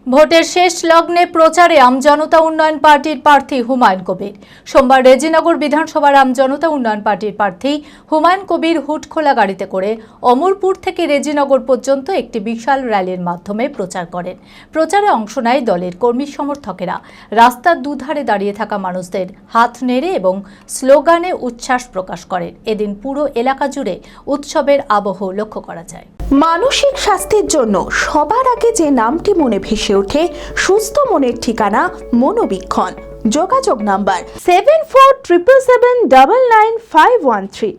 ভোটের শেষ লগ্নে প্রচারে আমজনতা উন্নয়ন পার্টির প্রার্থী হুমায়ুন কবির। সোমবার রেজিনগর বিধানসভার আমজনতা উন্নয়ন পার্টির প্রার্থী হুমায়ুন কবির হুটখোলা গাড়িতে করে অমরপুর থেকে রেজিনগর পর্যন্ত একটি বিশাল র্যালির মাধ্যমে প্রচার করেন। প্রচারে অংশ নেয় দলের কর্মী সমর্থকেরা। রাস্তার দুধারে দাঁড়িয়ে থাকা মানুষদের হাত নেড়ে এবং স্লোগানে উচ্ছ্বাস প্রকাশ করেন। এদিন পুরো এলাকা জুড়ে উৎসবের আবহ লক্ষ্য করা যায়। মানসিক স্বাস্থ্যের জন্য সবার আগে যে নামটি মনে ভেসে ওঠে, সুস্থ মনের ঠিকানা মনোবীক্ষণ। যোগাযোগ নাম্বার 7477799513।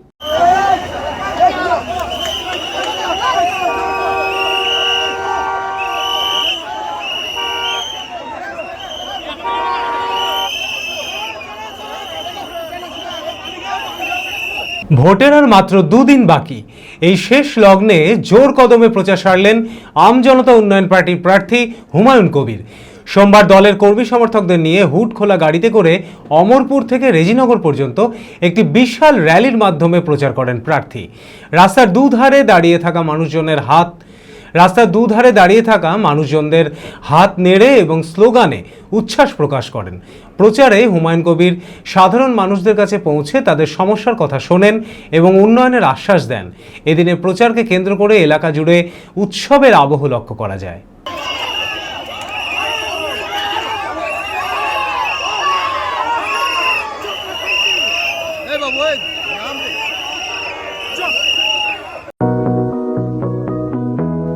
ভোটের আর মাত্র দুদিন বাকি। এই শেষ লগ্নে জোর কদমে প্রচার সারলেন আমজনতা উন্নয়ন পার্টির প্রার্থী হুমায়ুন কবির। সোমবার দলের কর্মী সমর্থকদের নিয়ে হুটখোলা গাড়িতে করে অমরপুর থেকে রেজিনগর পর্যন্ত একটি বিশাল র্যালির মাধ্যমে প্রচার করেন প্রার্থী। রাস্তার দুধারে দাঁড়িয়ে থাকা মানুষজনদের হাত নেড়ে এবং স্লোগানে উচ্ছ্বাস প্রকাশ করেন। প্রচারে হুমায়ুন কবির সাধারণ মানুষদের কাছে পৌঁছে তাদের সমস্যার কথা শোনেন এবং উন্নয়নের আশ্বাস দেন। এদিনের প্রচারকে কেন্দ্র করে এলাকা জুড়ে উৎসবের আবহ লক্ষ্য করা যায়।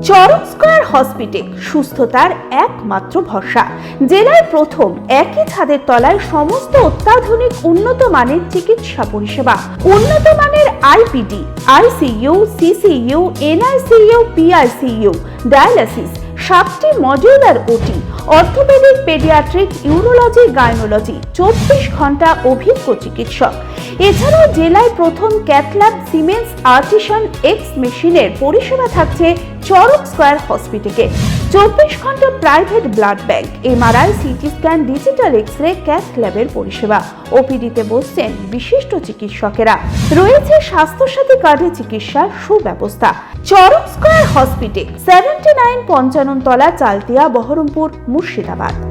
চরক স্কয়ার হসপিটাল সুস্থতার একমাত্র ভরসা। জেলায় প্রথম একই ছাদের তলায় সমস্ত অত্যাধুনিক উন্নত মানের চিকিৎসা পরিষেবা, উন্নত মানের IPD, ICU, CCU, NICU, PICU, dialysis, 7টি modular OT, orthopedic, pediatric, urology, gynaecology, 24 ঘন্টা অভিজ্ঞ চিকিৎসক। এছাড়াও জেলায় প্রথম ক্যাথল্যাব, সিমেন্স, আর্টিসান এক্স মেশিনের পরিষেবা থাকছে চরক স্কয়ার হসপিটালে। 24 ঘন্টা private blood bank, MRI, CT scan, digital X ray, cath ল্যাবের পরিষেবা। ওপিডিতে বসছেন বিশিষ্ট চিকিৎসকেরা। রয়েছে স্বাস্থ্যসাথী কার্ডে চিকিৎসার সুব্যবস্থা। চরক স্কয়ার হসপিটাল, 79 পঞ্চানন তলা, চালতিয়া, বহরমপুর, মুর্শিদাবাদ।